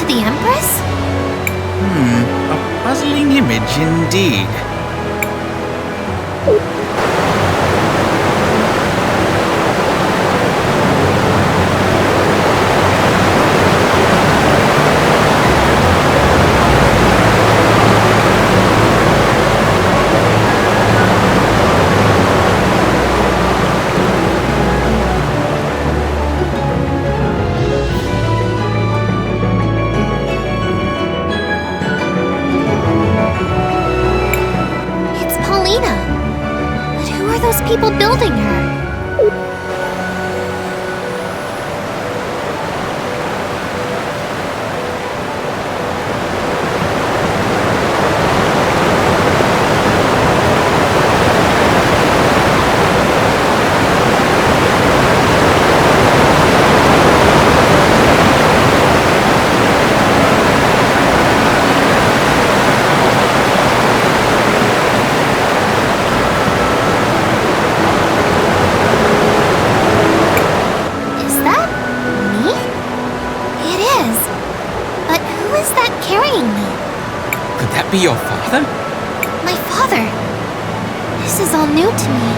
to the Empress? A puzzling image indeed. People building her. Be your father? My father? This is all new to me.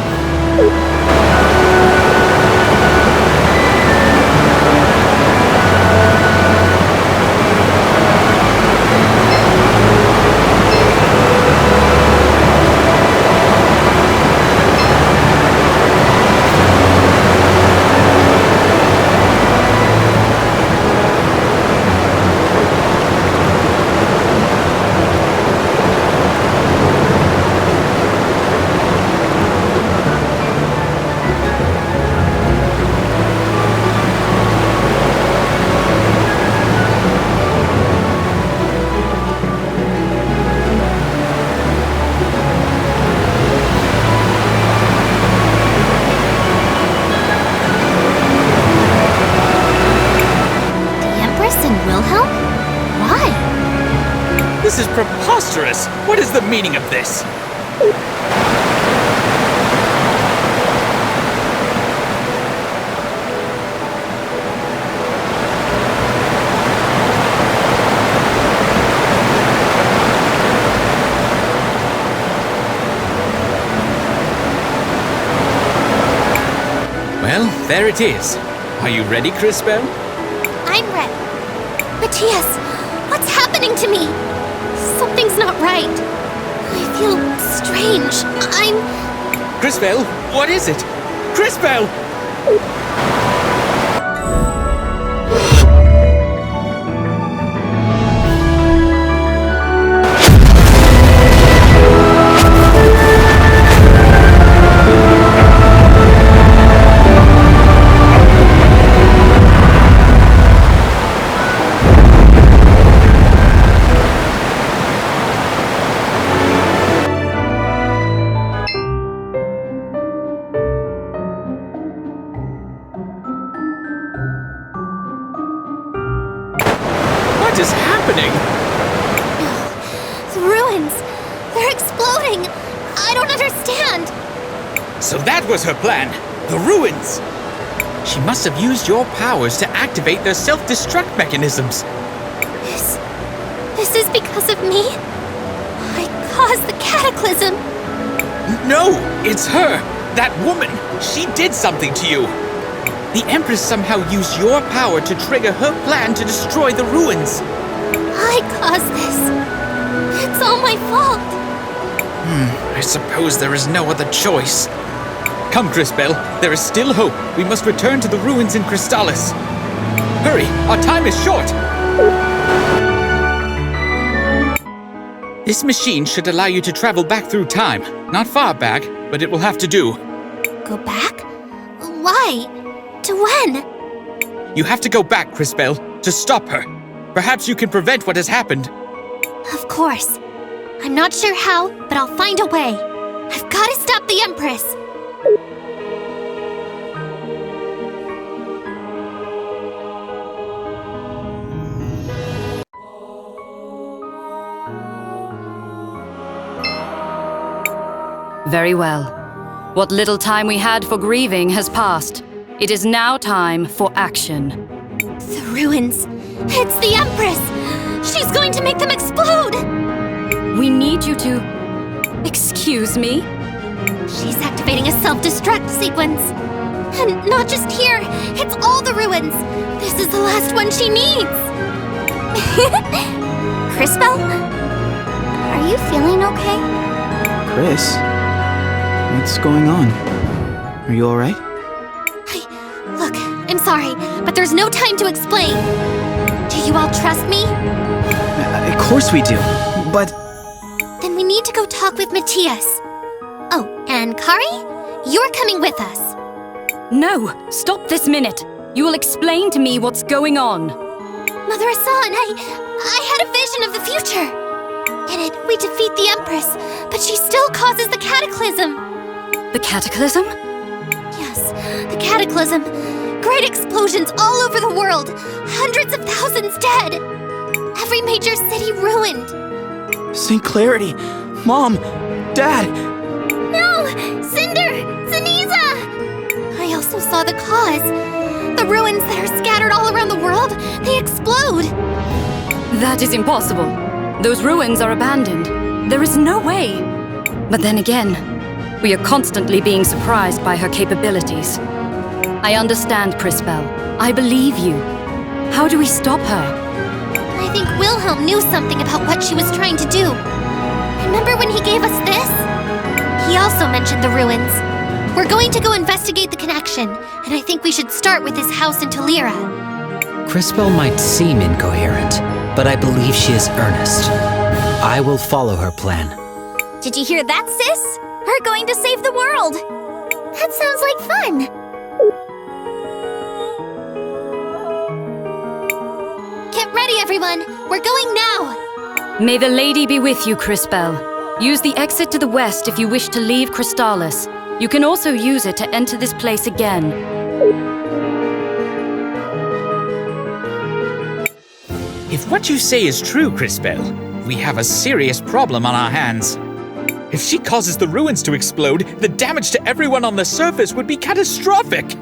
Willhelm? Why? This is preposterous! What is the meaning of this? Well, there it is. Are you ready, Crisbell? I'm ready. Matias, what's happening to me? Something's not right. I feel strange. Crisbell, what is it? Crisbell! What is happening? The ruins! They're exploding! I don't understand! So that was her plan! The ruins! She must have used your powers to activate their self-destruct mechanisms. This is because of me? I caused the cataclysm! No! It's her! That woman! She did something to you! The Empress somehow used your power to trigger her plan to destroy the ruins. I caused this. It's all my fault. I suppose there is no other choice. Come, Crisbell. There is still hope. We must return to the ruins in Crystallis. Hurry! Our time is short! This machine should allow you to travel back through time. Not far back, but it will have to do. Go back? Why? To when? You have to go back, Crisbell, to stop her. Perhaps you can prevent what has happened. Of course. I'm not sure how, but I'll find a way. I've got to stop the Empress. Very well. What little time we had for grieving has passed. It is now time for action. The ruins. It's the Empress! She's going to make them explode! We need you to... Excuse me? She's activating a self-destruct sequence. And not just here, it's all the ruins. This is the last one she needs. Crisbell? Are you feeling okay? Cris? What's going on? Are you alright? Look, I'm sorry, but there's no time to explain. Do you all trust me? Of course we do, but... Then we need to go talk with Matias. Oh, and Kari? You're coming with us. No! Stop this minute! You will explain to me what's going on. Mother Hassan, I had a vision of the future. In it, we defeat the Empress, but she still causes the cataclysm. The cataclysm? Yes, the cataclysm. Great explosions all over the world. Hundreds of thousands dead. Every major city ruined. St. Clarity! Mom! Dad! No! Cinder! Zaniza! I also saw the cause. The ruins that are scattered all around the world, they explode. That is impossible. Those ruins are abandoned. There is no way. But then again, we are constantly being surprised by her capabilities. I understand, Crisbell. I believe you. How do we stop her? I think Willhelm knew something about what she was trying to do. Remember when he gave us this? He also mentioned the ruins. We're going to go investigate the connection, and I think we should start with his house in Tulira. Crisbell might seem incoherent, but I believe she is earnest. I will follow her plan. Did you hear that, sis? Her going to save the world! That sounds like fun! Get ready, everyone! We're going now! May the lady be with you, Crisbell. Use the exit to the west if you wish to leave Crystallis. You can also use it to enter this place again. If what you say is true, Crisbell, we have a serious problem on our hands. If she causes the ruins to explode, the damage to everyone on the surface would be catastrophic.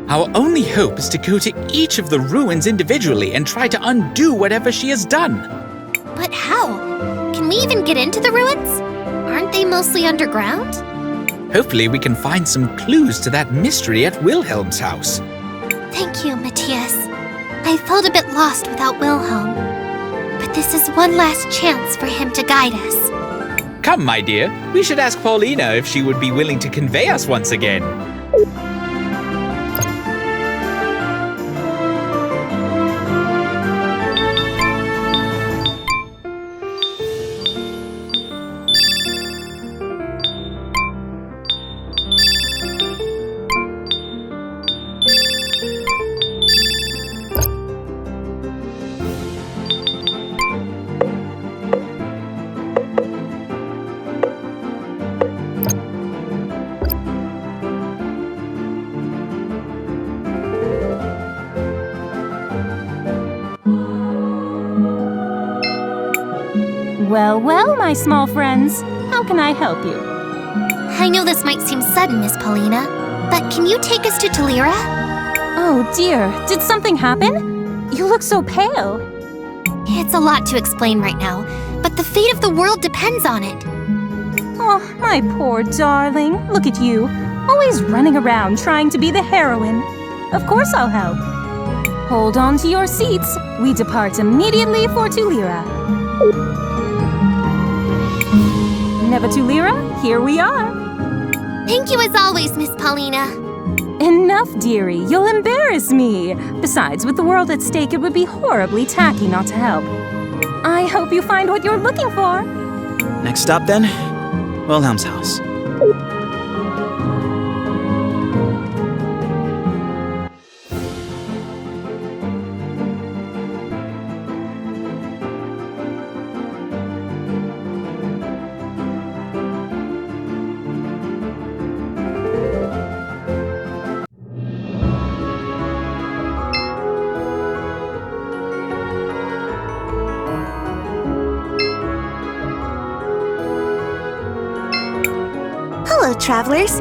Our only hope is to go to each of the ruins individually and try to undo whatever she has done. But how? Can we even get into the ruins? Aren't they mostly underground? Hopefully we can find some clues to that mystery at Willhelm's house. Thank you, Matias. I felt a bit lost without Willhelm. But this is one last chance for him to guide us. Come, my dear, we should ask Paulina if she would be willing to convey us once again. Well, well, my small friends. How can I help you? I know this might seem sudden, Miss Paulina, but can you take us to Tulira? Oh dear, did something happen? You look so pale. It's a lot to explain right now, but the fate of the world depends on it. Oh, my poor darling. Look at you, always running around trying to be the heroine. Of course I'll help. Hold on to your seats. We depart immediately for Tulira. Neva Tulira, here we are. Thank you as always, Miss Paulina. Enough, dearie. You'll embarrass me. Besides, with the world at stake, it would be horribly tacky not to help. I hope you find what you're looking for. Next stop then, Willhelm's house. Hello, travelers.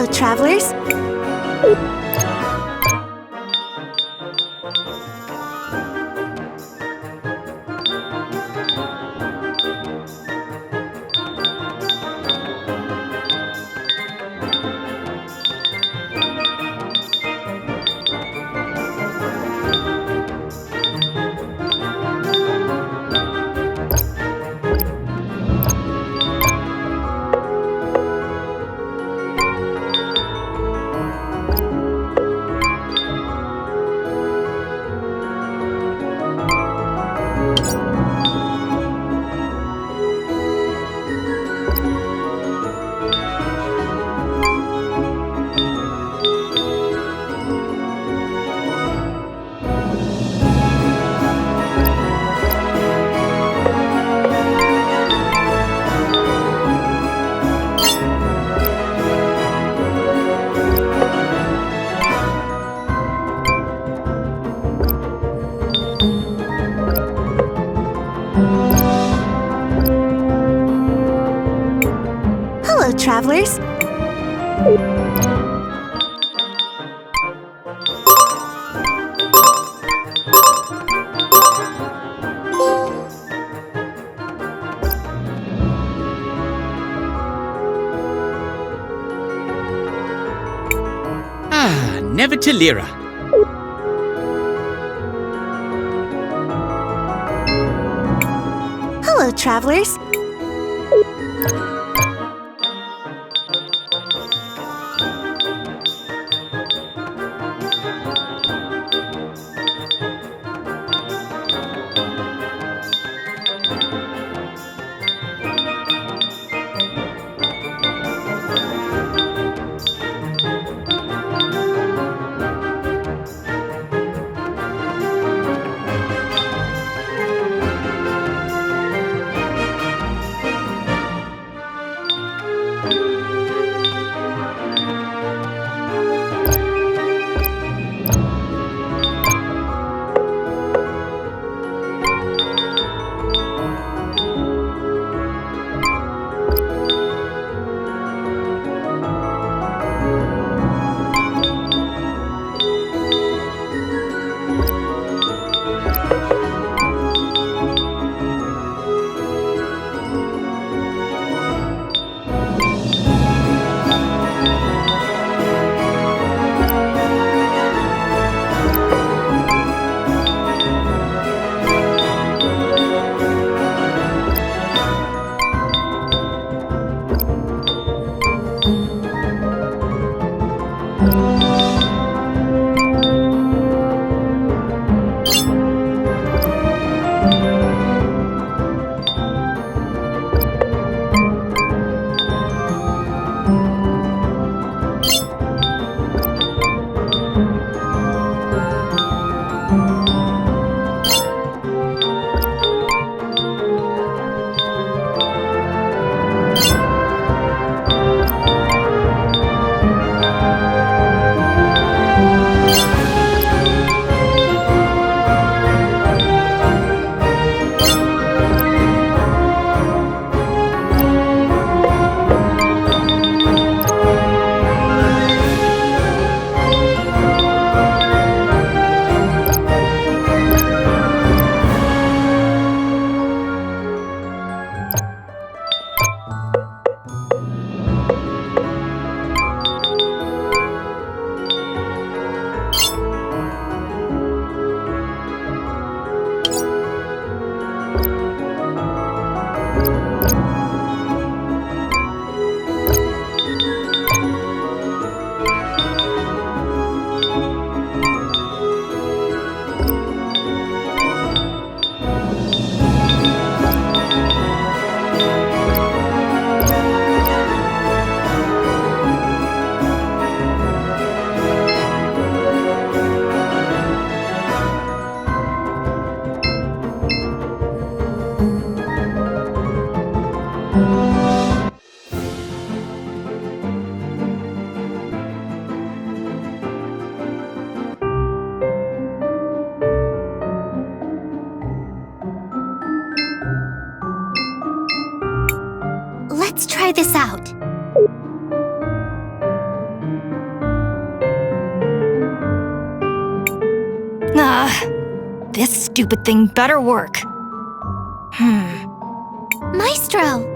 Hello, travelers. Hello, travelers. Neva Tulira. Hello, travelers. Let's try this out. This stupid thing better work. Maestro!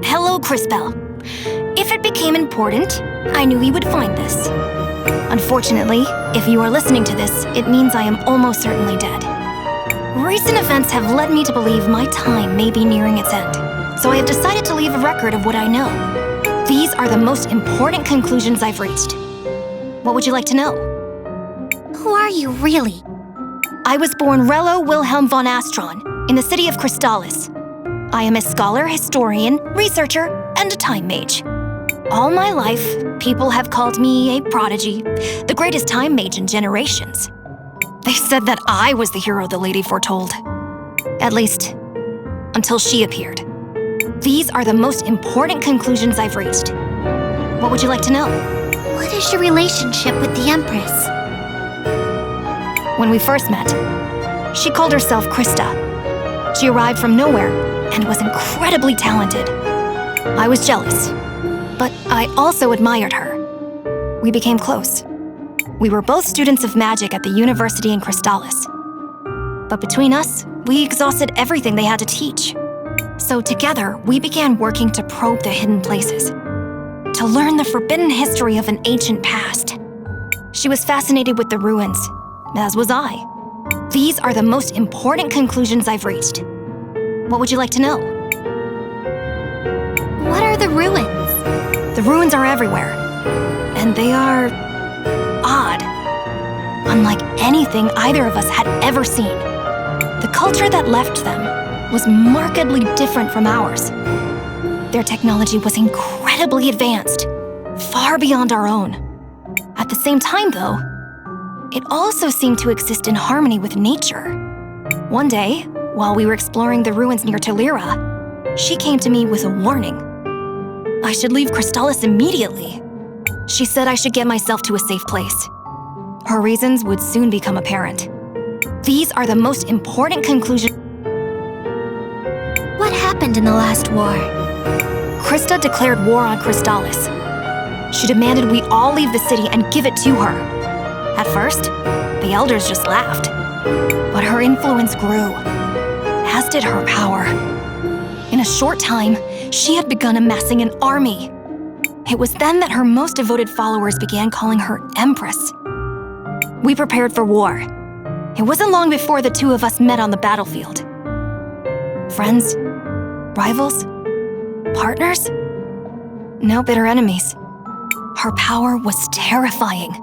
Hello, Crisbell. If it became important, I knew you would find this. Unfortunately, if you are listening to this, it means I am almost certainly dead. Recent events have led me to believe my time may be nearing its end, so I have decided to leave a record of what I know. These are the most important conclusions I've reached. What would you like to know? Who are you, really? I was born Rello Willhelm von Astron in the city of Crystallis. I am a scholar, historian, researcher, and a time mage. All my life, people have called me a prodigy, the greatest time mage in generations. They said that I was the hero the lady foretold. At least, until she appeared. These are the most important conclusions I've reached. What would you like to know? What is your relationship with the Empress? When we first met, she called herself Krista. She arrived from nowhere and was incredibly talented. I was jealous, but I also admired her. We became close. We were both students of magic at the university in Crystallis. But between us, we exhausted everything they had to teach. So together, we began working to probe the hidden places, to learn the forbidden history of an ancient past. She was fascinated with the ruins, as was I. These are the most important conclusions I've reached. What would you like to know? What are the ruins? The ruins are everywhere, and they are odd. Unlike anything either of us had ever seen. The culture that left them was markedly different from ours. Their technology was incredibly advanced, far beyond our own. At the same time, though, it also seemed to exist in harmony with nature. One day, while we were exploring the ruins near Tulira, she came to me with a warning. I should leave Crystallis immediately. She said I should get myself to a safe place. Her reasons would soon become apparent. These are the most important conclusions. What happened in the last war? Krista declared war on Crystallis. She demanded we all leave the city and give it to her. At first, the elders just laughed. But her influence grew, as did her power. In a short time, she had begun amassing an army. It was then that her most devoted followers began calling her Empress. We prepared for war. It wasn't long before the two of us met on the battlefield. Friends? Rivals? Partners? No bitter enemies. Her power was terrifying.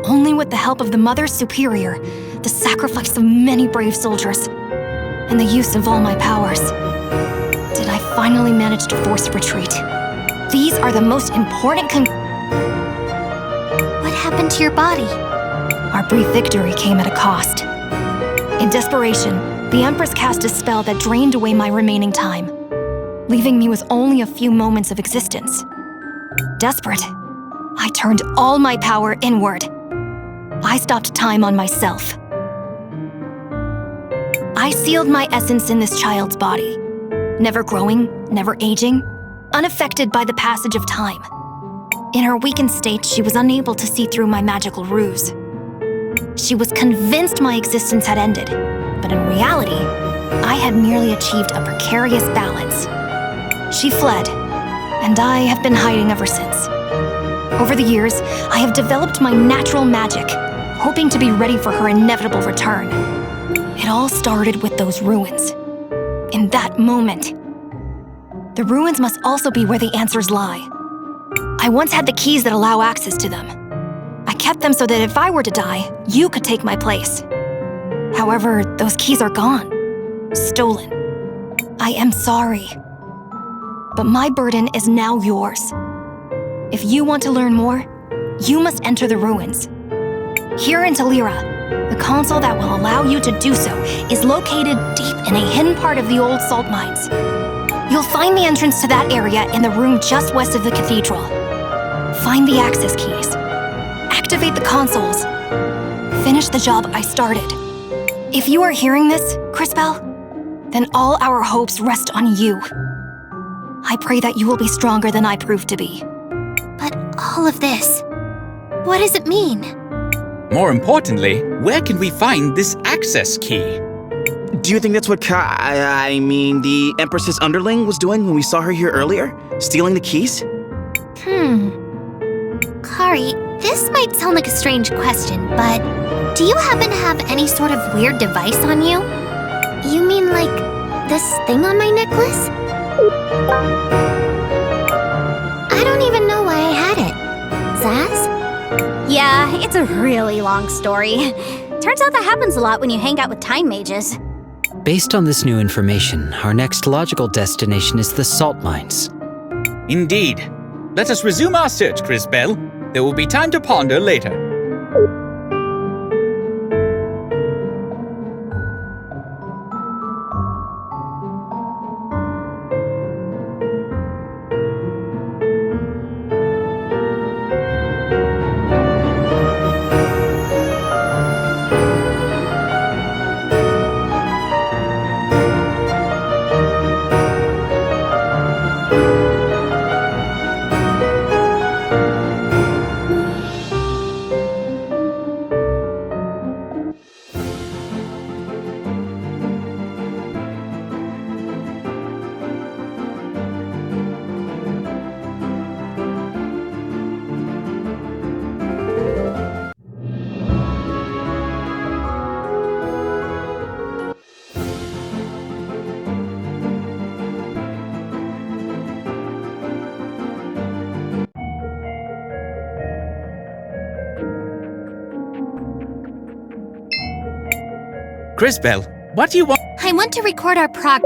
Only with the help of the Mother Superior, the sacrifice of many brave soldiers, and the use of all my powers, did I finally manage to force retreat. These are the most important What happened to your body? Our brief victory came at a cost. In desperation, the Empress cast a spell that drained away my remaining time, leaving me with only a few moments of existence. Desperate, I turned all my power inward. I stopped time on myself. I sealed my essence in this child's body, never growing, never aging, unaffected by the passage of time. In her weakened state, she was unable to see through my magical ruse. She was convinced my existence had ended, but in reality, I had merely achieved a precarious balance. She fled, and I have been hiding ever since. Over the years, I have developed my natural magic, hoping to be ready for her inevitable return. It all started with those ruins. In that moment. The ruins must also be where the answers lie. I once had the keys that allow access to them. I kept them so that if I were to die, you could take my place. However, those keys are gone. Stolen. I am sorry. But my burden is now yours. If you want to learn more, you must enter the ruins. Here in Tulira, the console that will allow you to do so is located deep in a hidden part of the old salt mines. You'll find the entrance to that area in the room just west of the cathedral. Find the access keys. Activate the consoles. Finish the job I started. If you are hearing this, Crisbell, then all our hopes rest on you. I pray that you will be stronger than I proved to be. But all of this, what does it mean? More importantly, where can we find this access key? Do you think that's what the Empress's underling was doing when we saw her here earlier? Stealing the keys? Kari, this might sound like a strange question, but do you happen to have any sort of weird device on you? You mean like this thing on my necklace? I don't even know why I had it. Zaz? Yeah, it's a really long story. Turns out that happens a lot when you hang out with time mages. Based on this new information, our next logical destination is the salt mines. Indeed. Let us resume our search, Crisbell. There will be time to ponder later. Crisbell, what do you want? I want to record our progress.